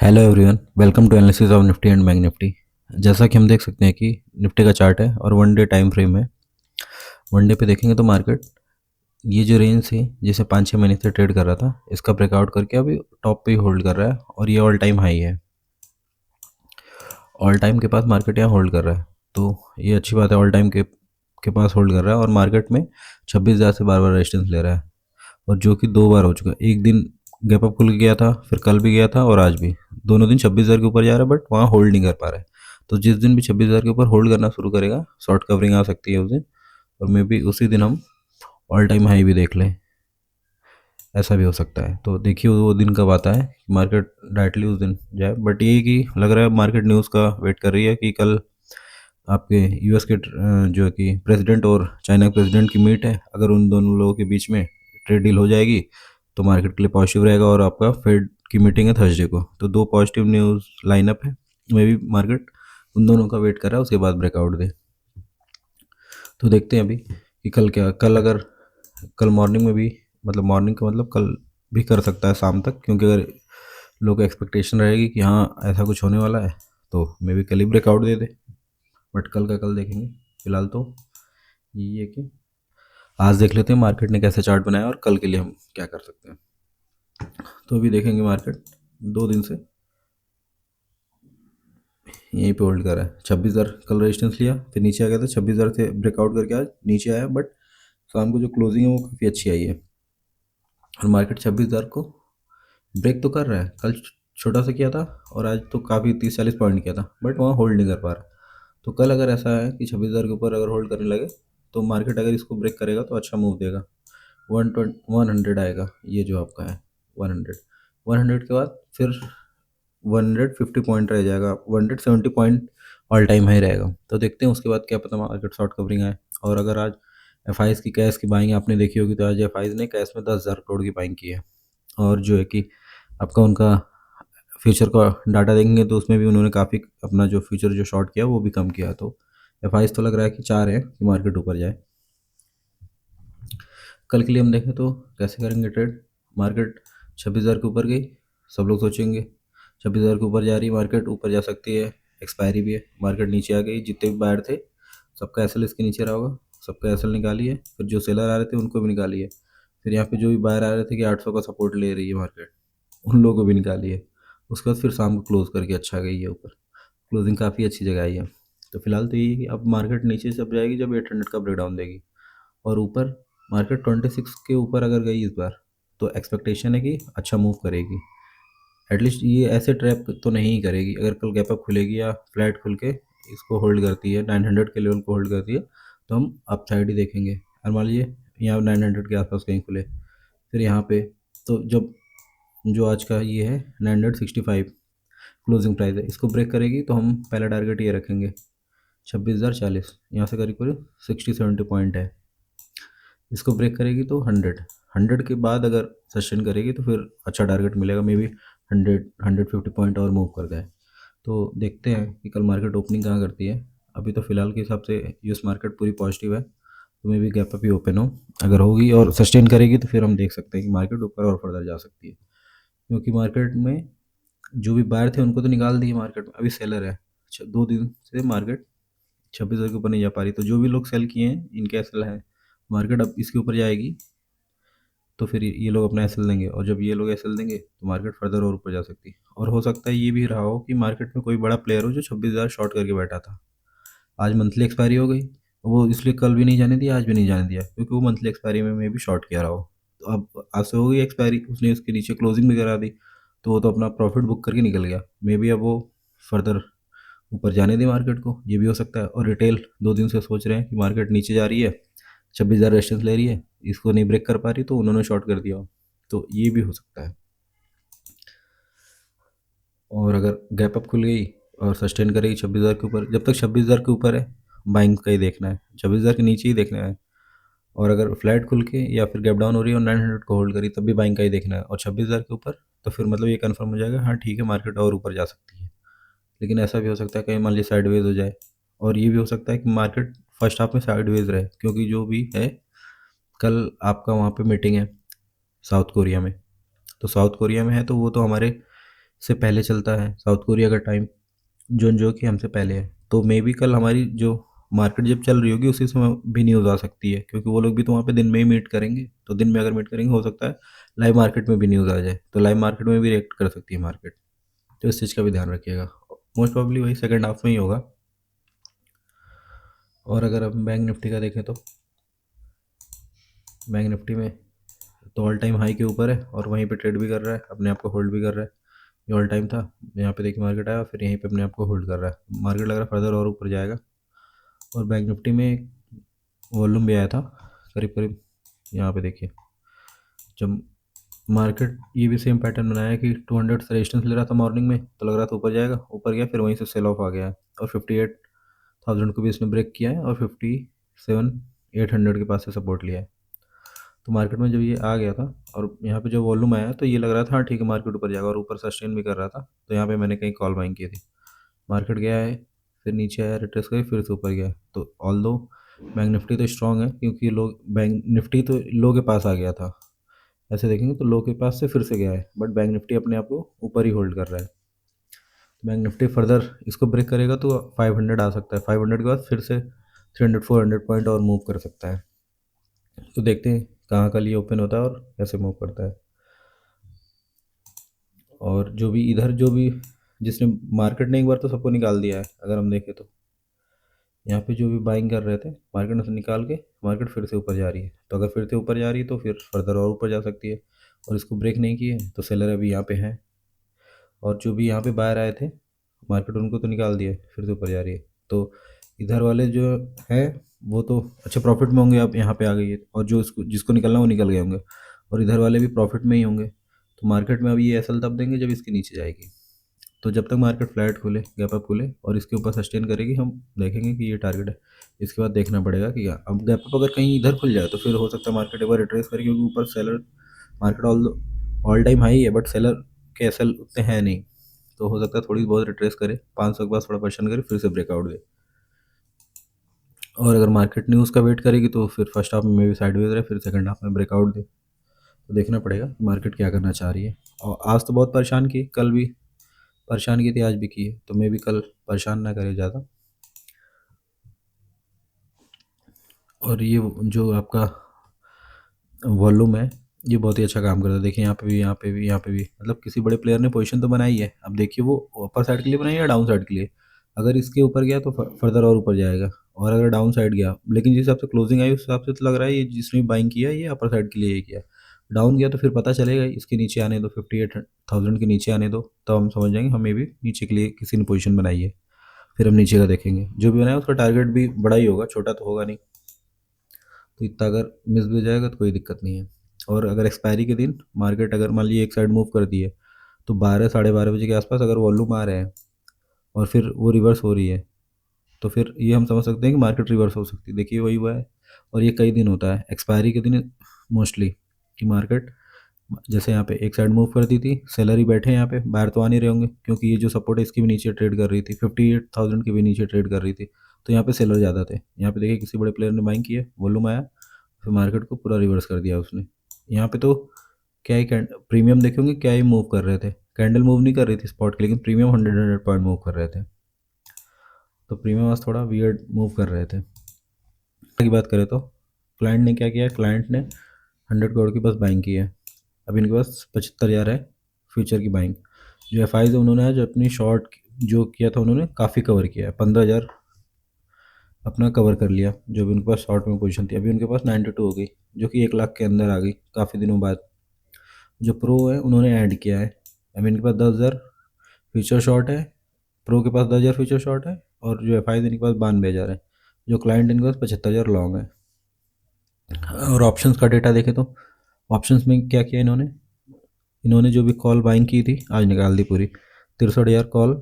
Hello everyone, welcome to analysis of Nifty and Bank Nifty. जैसा कि हम देख सकते हैं कि निफ्टी का चार्ट है और वन डे टाइम फ्रेम है। वन डे पे देखेंगे तो मार्केट ये जो रेंज थी जिसे 5-6 महीने से ट्रेड कर रहा था, इसका ब्रेकआउट करके अभी टॉप पे ही होल्ड कर रहा है और ये ऑल टाइम हाई है। ऑल टाइम के पास मार्केट यहाँ होल्ड कर रहा है, तो ये अच्छी बात है। ऑल टाइम के पास होल्ड कर रहा है और मार्केट में 26,000 से बार बार रेजिस्टेंस ले रहा है, और जो कि 2 बार हो चुका है। एक दिन गैप अप खुल के गया था, फिर कल भी गया था और आज भी। दोनों दिन 26,000 के ऊपर जा रहा है, बट वहाँ होल्ड नहीं कर पा रहा है। तो जिस दिन भी 26,000 के ऊपर होल्ड करना शुरू करेगा, शॉर्ट कवरिंग आ सकती है उस दिन, और मे बी उसी दिन हम ऑल टाइम हाई भी देख लें। ऐसा भी हो सकता है। तो देखिए वो दिन कब आता है, मार्केट डायरेक्टली उस दिन जाए। बट ये कि लग रहा है मार्केट न्यूज़ का वेट कर रही है कि कल आपके यूएस के जो है कि प्रेसिडेंट और चाइना के प्रेसिडेंट की मीट है। अगर उन दोनों लोगों के बीच में ट्रेड डील हो जाएगी तो मार्केट के लिए पॉजिटिव रहेगा। और आपका फेड की मीटिंग है थर्सडे को, तो दो पॉजिटिव न्यूज़ लाइनअप है। मे भी मार्केट उन दोनों का वेट कर रहा है, उसके बाद ब्रेकआउट दे। तो देखते हैं अभी कि कल क्या, कल अगर कल मॉर्निंग में भी, मतलब मॉर्निंग का मतलब कल भी कर सकता है शाम तक, क्योंकि अगर लोग एक्सपेक्टेशन रहेगी कि हाँ ऐसा कुछ होने वाला है तो मे बी कल ही ब्रेकआउट दे दे। बट कल का कल देखेंगे। फिलहाल तो यही है कि आज देख लेते हैं मार्केट ने कैसे चार्ट बनाया और कल के लिए हम क्या कर सकते हैं। तो अभी देखेंगे मार्केट 2 दिन से यहीं पे होल्ड कर रहा है। 26,000 कल रेजिस्टेंस लिया, फिर नीचे आ गया था। 26,000 से ब्रेकआउट करके आज नीचे आया, बट शाम को जो क्लोजिंग है वो काफ़ी अच्छी आई है और मार्केट 26,000 को ब्रेक तो कर रहा है। कल छोटा सा किया था और आज तो काफ़ी 30-40 पॉइंट किया था, बट वहाँ होल्ड नहीं कर पा रहा। तो कल अगर ऐसा है कि 26,000 के ऊपर अगर होल्ड करने लगे तो मार्केट अगर इसको ब्रेक करेगा तो अच्छा मूव देगा। 100 आएगा ये जो आपका है। 100 के बाद फिर 150 पॉइंट रह जाएगा। 170 पॉइंट ऑल टाइम हाई रहेगा। तो देखते हैं उसके बाद क्या पता मार्केट शॉर्ट कवरिंग आए। और अगर आज एफ आईज की कैश की बाइंग आपने देखी होगी, तो आज एफ आईज ने कैश में 10,000 करोड़ की बाइंग की है। और जो है कि आपका उनका फ्यूचर का डाटा देखेंगे तो उसमें भी उन्होंने काफ़ी अपना जो फ्यूचर जो शॉर्ट किया वो भी कम किया। तो एफ आईज तो लग रहा है कि 4 है कि मार्केट ऊपर जाए। कल के लिए हम देखें तो कैसे करेंगे ट्रेड। मार्केट 26,000 के ऊपर गई, सब लोग सोचेंगे 26,000 के ऊपर जा रही है मार्केट, ऊपर जा सकती है, एक्सपायरी भी है। मार्केट नीचे आ गई, जितने भी बायर थे सबका एसएल इसके नीचे रहा होगा, सबका एसएल निकाली है। फिर जो सेलर आ रहे थे उनको भी निकाली है। फिर यहाँ पे जो भी बायर आ रहे थे कि 800 का सपोर्ट ले रही है मार्केट, उन लोगों को भी निकाली है। उसके बाद फिर शाम को क्लोज करके अच्छा गई है ऊपर। क्लोजिंग काफ़ी अच्छी जगह आई है। तो फिलहाल तो यही है कि अब मार्केट नीचे जब जाएगी जब 800 का ब्रेकडाउन देगी, और ऊपर मार्केट 26 के ऊपर अगर गई इस बार तो एक्सपेक्टेशन है कि अच्छा मूव करेगी। एटलीस्ट ये ऐसे ट्रैप तो नहीं करेगी। अगर कल गैप अप खुलेगी या फ्लैट खुल के इसको होल्ड करती है, 900 के लेवल को होल्ड करती है, तो हम अप साइड ही देखेंगे। और मान लीजिए यहाँ 900 के आसपास कहीं खुले, फिर यहाँ पे, तो जब जो आज का ये है 965 क्लोजिंग प्राइस है, इसको ब्रेक करेगी तो हम पहला टारगेट ये रखेंगे 26,040। यहाँ से करीब करीब 60-70 पॉइंट है। इसको ब्रेक करेगी तो 100 के बाद अगर सस्टेन करेगी तो फिर अच्छा टारगेट मिलेगा। मे बी 150 पॉइंट और मूव कर जाए। तो देखते हैं कि कल मार्केट ओपनिंग कहाँ करती है। अभी तो फिलहाल के हिसाब से यूएस मार्केट पूरी पॉजिटिव है, तो may be gap up he open हो। अगर होगी और सस्टेन करेगी तो फिर हम देख सकते हैं कि मार्केट ऊपर और फर्दर जा सकती है। क्योंकि मार्केट में जो भी बायर थे उनको तो निकाल दिए मार्केट में, अभी सेलर है। 2 दिन से मार्केट 26,000 के ऊपर नहीं जा पा रही, तो जो भी लोग सेल किए हैं इनके एसएल है। मार्केट अब इसके ऊपर जाएगी तो फिर ये लोग अपना एसएल देंगे, और जब ये लोग एसएल देंगे तो मार्केट फर्दर और ऊपर जा सकती है। और हो सकता है ये भी रहा हो कि मार्केट में कोई बड़ा प्लेयर हो जो 26,000 शॉर्ट करके बैठा था। आज मंथली एक्सपायरी हो गई, वो इसलिए कल भी नहीं जाने दिया, आज भी नहीं जाने दिया, क्योंकि वो मंथली एक्सपायरी में भी शॉर्ट किया रहा हो। तो अब आज से हो गई एक्सपायरी, उसने उसके नीचे क्लोजिंग भी करा दी, तो वो तो अपना प्रॉफिट बुक करके निकल गया। मे बी अब वो फर्दर ऊपर जाने दी मार्केट को, ये भी हो सकता है। और रिटेल 2 दिन से सोच रहे हैं कि मार्केट नीचे जा रही है, 26,000 रेजिस्टेंस ले रही है, इसको नहीं ब्रेक कर पा रही, तो उन्होंने शॉर्ट कर दिया हो। तो ये भी हो सकता है। और अगर गैप अप खुल गई और सस्टेन करेगी 26,000 के ऊपर, जब तक 26,000 के ऊपर है बाइंग का ही देखना है, 26,000 के नीचे ही देखना है। और अगर फ्लैट खुल के या फिर गैप डाउन हो रही है और 900 को होल्ड करी तब भी बाइंग का ही देखना है, और 26,000 के ऊपर तो फिर मतलब ये कंफर्म हो जाएगा हाँ ठीक है मार्केट और ऊपर जा सकती है। लेकिन ऐसा भी हो सकता है कहीं मान लीजिए साइडवेज हो जाए, और ये भी हो सकता है कि मार्केट फर्स्ट हाफ में साइडवेज रहे, क्योंकि जो भी है कल आपका वहाँ पे मीटिंग है साउथ कोरिया में। तो साउथ कोरिया में है तो वो तो हमारे से पहले चलता है, साउथ कोरिया का टाइम जो कि हमसे पहले है। तो मे बी कल हमारी जो मार्केट जब चल रही होगी उसी समय भी न्यूज़ आ सकती है, क्योंकि वो लोग भी तो वहाँ पे दिन में ही मीट करेंगे। तो दिन में अगर मीट करेंगे हो सकता है लाइव मार्केट में भी न्यूज़ आ जाए, तो लाइव मार्केट में भी रिएक्ट कर सकती है मार्केट। तो इस चीज़ का भी ध्यान रखिएगा। मोस्ट प्रॉब्ली वही सेकंड हाफ में ही होगा। और अगर हम बैंक निफ्टी का देखें तो बैंक निफ्टी में तो ऑल टाइम हाई के ऊपर है और वहीं पे ट्रेड भी कर रहा है, अपने आप को होल्ड भी कर रहा है। ये ऑल टाइम था, यहाँ पे देखिए मार्केट आया फिर यहीं पे अपने आप को होल्ड कर रहा है। मार्केट लग रहा है फर्दर और ऊपर जाएगा। और बैंक निफ्टी में वॉल्यूम भी आया था करीब करीब, यहाँ पे देखिए जब मार्केट ये भी सेम पैटर्न बनाया कि 200 से रेजिस्टेंस ले रहा था मॉर्निंग में, तो लग रहा था ऊपर जाएगा, ऊपर गया, फिर वहीं से सेल ऑफ आ गया है और 58,000 को भी इसने ब्रेक किया है और 57,800 के पास से सपोर्ट लिया है। तो मार्केट में जब ये आ गया था और यहाँ पे जो वॉल्यूम आया तो ये लग रहा था हाँ ठीक है मार्केट ऊपर जाएगा, और ऊपर सस्टेन भी कर रहा था। तो यहाँ पे मैंने कहीं कॉल बाइंग की थी। मार्केट गया है, फिर नीचे आया, रिट्रेस करके फिर से ऊपर गया। तो ऑल्दो बैंक निफ्टी तो स्ट्रांग है, क्योंकि लोग बैंक निफ्टी तो लो के पास आ गया था, ऐसे देखेंगे तो लो के पास से फिर से गया है, बट बैंक निफ्टी अपने आप को ऊपर ही होल्ड कर रहा है। बैंक निफ्टी फर्दर इसको ब्रेक करेगा तो 500 आ सकता है, 500 के बाद फिर से 300-400 पॉइंट और मूव कर सकता है। तो देखते हैं कहाँ का लिए ओपन होता है और कैसे मूव करता है। और जो भी इधर जो भी जिसने मार्केट ने एक बार तो सबको निकाल दिया है, अगर हम देखें तो यहाँ पे जो भी बाइंग कर रहे थे मार्केट में से निकाल के मार्केट फिर से ऊपर जा रही है। तो अगर फिर से ऊपर जा रही है तो फिर फर्दर और ऊपर जा सकती है, और इसको ब्रेक नहीं किए तो सेलर अभी यहाँ पे हैं। और जो भी यहाँ पे बाहर आए थे मार्केट उनको तो निकाल दिए, फिर से ऊपर जा रही है। तो इधर वाले जो है वो तो अच्छे प्रॉफिट में होंगे, अब यहाँ पे आ गई है, और जो इसको जिसको निकलना वो निकल गए होंगे, और इधर वाले भी प्रॉफिट में ही होंगे। तो मार्केट में अभी ये एसल तब देंगे जब इसके नीचे जाएगी। तो जब तक मार्केट फ्लैट खुले, गैप अप खुले और इसके ऊपर सस्टेन करेगी, हम देखेंगे कि ये टारगेट है। इसके बाद देखना पड़ेगा कि अब गैप अप अगर कहीं इधर खुल जाए तो फिर हो सकता है मार्केट एक बार रिट्रेस करे, क्योंकि ऊपर seller market all time high है, बट सेलर के एसल उतने हैं नहीं। तो हो सकता है थोड़ी बहुत रिट्रेस करे, 500 के पास थोड़ा पर्सन करे, फिर से ब्रेकआउट दे। और अगर मार्केट न्यूज़ का वेट करेगी तो फिर फर्स्ट हाफ में भी साइडवेज रहे, फिर सेकंड हाफ में ब्रेकआउट दे। तो देखना पड़ेगा मार्केट क्या करना चाह रही है। और आज तो बहुत परेशान की, कल भी परेशान की थी, आज भी की है, तो मैं भी कल परेशान ना करे ज़्यादा। और ये जो आपका वॉल्यूम है ये बहुत ही अच्छा काम करता है। देखिए यहाँ पे भी, यहाँ पे भी, यहाँ पे भी, मतलब किसी बड़े प्लेयर ने पोजीशन तो बनाई है। अब देखिए वो अपर साइड के लिए बनाई है या डाउन साइड के लिए। अगर इसके ऊपर गया तो फर्दर और ऊपर जाएगा, और अगर डाउन साइड गया, लेकिन जिस हिसाब से क्लोजिंग आई उस हिसाब से तो लग रहा है ये जिसने बाइंग किया ये अपर साइड के लिए ही किया। डाउन गया तो फिर पता चलेगा, इसके नीचे आने दो, 58,000 के नीचे आने दो, तब हम समझ जाएंगे हमें भी नीचे के लिए किसी ने पोजीशन बनाई है। फिर हम नीचे का देखेंगे, जो भी बनाया उसका टारगेट भी बड़ा ही होगा, छोटा तो होगा नहीं। तो इतना अगर मिस भी हो जाएगा तो कोई दिक्कत नहीं है। और अगर एक्सपायरी के दिन मार्केट अगर मान लीजिए एक साइड मूव कर दी है, तो 12-12:30 के आसपास अगर वॉल्यूम आ रहे हैं और फिर वो रिवर्स हो रही है, तो फिर ये हम समझ सकते हैं कि मार्केट रिवर्स हो सकती है। देखिए वही हुआ है, और ये कई दिन होता है एक्सपायरी के दिन मोस्टली, कि मार्केट जैसे यहाँ पे एक साइड मूव कर दी थी, सेलर ही बैठे हैं यहाँ पे, बाहर तो आ नहीं रहे होंगे, क्योंकि ये जो सपोर्ट है इसके भी नीचे ट्रेड कर रही थी, 58,000 के भी नीचे ट्रेड कर रही थी। तो यहाँ पे सेलर ज़्यादा थे। यहाँ पे देखिए किसी बड़े प्लेयर ने बाइंग की है, वॉल्यूम आया, फिर मार्केट को पूरा रिवर्स कर दिया उसने। यहाँ पे तो क्या ही प्रीमियम देखे होंगे क्या ही मूव कर रहे थे, कैंडल मूव नहीं कर रही थी स्पॉट के, लेकिन प्रीमियम 100 पॉइंट मूव कर रहे थे। तो प्रीमियम आज थोड़ा वियर्ड मूव कर रहे थे। की बात करें तो क्लाइंट ने क्या किया, क्लाइंट ने 100 करोड़ की बस बाइंग की है। अभी इनके पास 75,000 है फ्यूचर की बाइंग। जो एफ आई उन्होंने आज अपनी शॉर्ट जो किया था उन्होंने काफ़ी कवर किया है, 15,000 अपना कवर कर लिया। जो भी उनके पास शॉर्ट में पोजीशन थी, अभी उनके पास 92 हो गई, जो कि 1 लाख के अंदर आ गई काफ़ी दिनों बाद। जो प्रो है उन्होंने ऐड किया है, अभी इनके पास 10,000 फ्यूचर शॉर्ट है, प्रो के पास 10,000 फ्यूचर शॉर्ट है, और जो एफ आई इनके पास 92,000 है। जो क्लाइंट इनके पास 75,000 लॉन्ग है। और ऑप्शंस का डेटा देखें तो ऑप्शंस में क्या किया इन्होंने, इन्होंने जो भी कॉल बाइंग की थी आज निकाल दी पूरी, 63,000 कॉल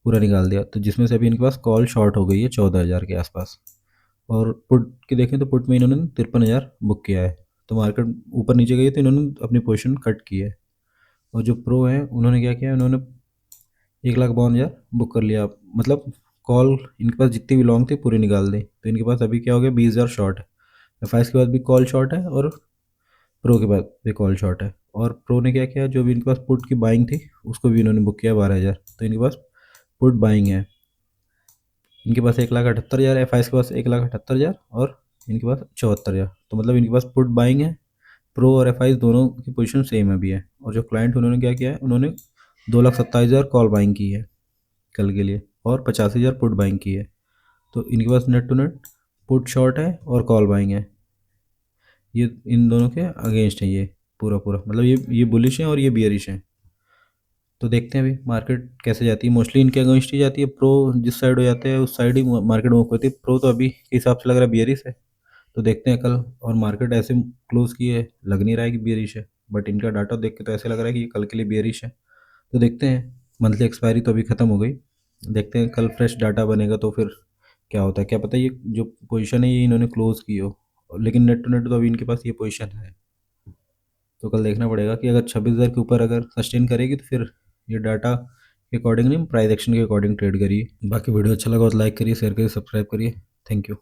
पूरा निकाल दिया। तो जिसमें से अभी इनके पास कॉल शॉर्ट हो गई है 14,000 के आसपास। और पुट की देखें तो पुट में इन्होंने 53,000 बुक किया है। तो मार्केट ऊपर नीचे गई तो इन्होंने अपनी पोजीशन कट की है। और जो प्रो है उन्होंने क्या किया, उन्होंने 1,52,000 बुक कर लिया। मतलब कॉल इनके पास जितनी भी लॉन्ग थी पूरी निकाल दी। तो इनके पास अभी क्या हो गया, 20,000 शॉर्ट है। एफ के बाद भी कॉल शॉर्ट है और प्रो के बाद भी कॉल शॉर्ट है। और प्रो ने क्या किया, जो भी इनके पास पुट की बाइंग थी उसको भी इन्होंने बुक किया 12,000, तो इनके पास पुट बाइंग है। इनके पास 1,78,000 एफ के पास 1,78,000 और इनके पास 74,000, तो मतलब इनके पास पुट बाइंग है। प्रो और एफ दोनों की पोजीशन सेम है भी है। और जो क्लाइंट उन्होंने क्या किया है, उन्होंने 2,27,000 कॉल बाइंग की है कल के लिए और 50,000 पुट बाइंग की है। तो इनके पास net to net put short है और कॉल बाइंग है। ये इन दोनों के अगेंस्ट है, ये पूरा पूरा मतलब ये बुलिश है और ये बियरिश है। तो देखते हैं अभी मार्केट कैसे जाती है। मोस्टली इनके अगेंस्ट ही जाती है। प्रो जिस साइड हो जाते हैं उस साइड ही मार्केट मूव करती है। प्रो तो अभी के हिसाब से लग रहा है बियरिश है। तो देखते हैं कल। और मार्केट ऐसे क्लोज की है, लग नहीं रहा है कि बियरिश है, बट इनका डाटा देख के तो ऐसे लग रहा है कि ये कल के लिए बियरिश है। तो देखते हैं। मंथली एक्सपायरी तो अभी ख़त्म हो गई। देखते हैं कल फ्रेश डाटा बनेगा तो फिर क्या होता है, क्या पता ये जो पोजीशन है ये इन्होंने क्लोज की हो। लेकिन नेट टू नेट तो अभी इनके पास ये पोजीशन है। तो कल देखना पड़ेगा कि अगर 26,000 के ऊपर अगर सस्टेन करेगी तो फिर ये डाटा के अकॉर्डिंग नहीं, प्राइस एक्शन के अकॉर्डिंग ट्रेड करिए। बाकी वीडियो अच्छा लगा तो लाइक करिए, शेयर करिए, सब्सक्राइब करिए। Thank you.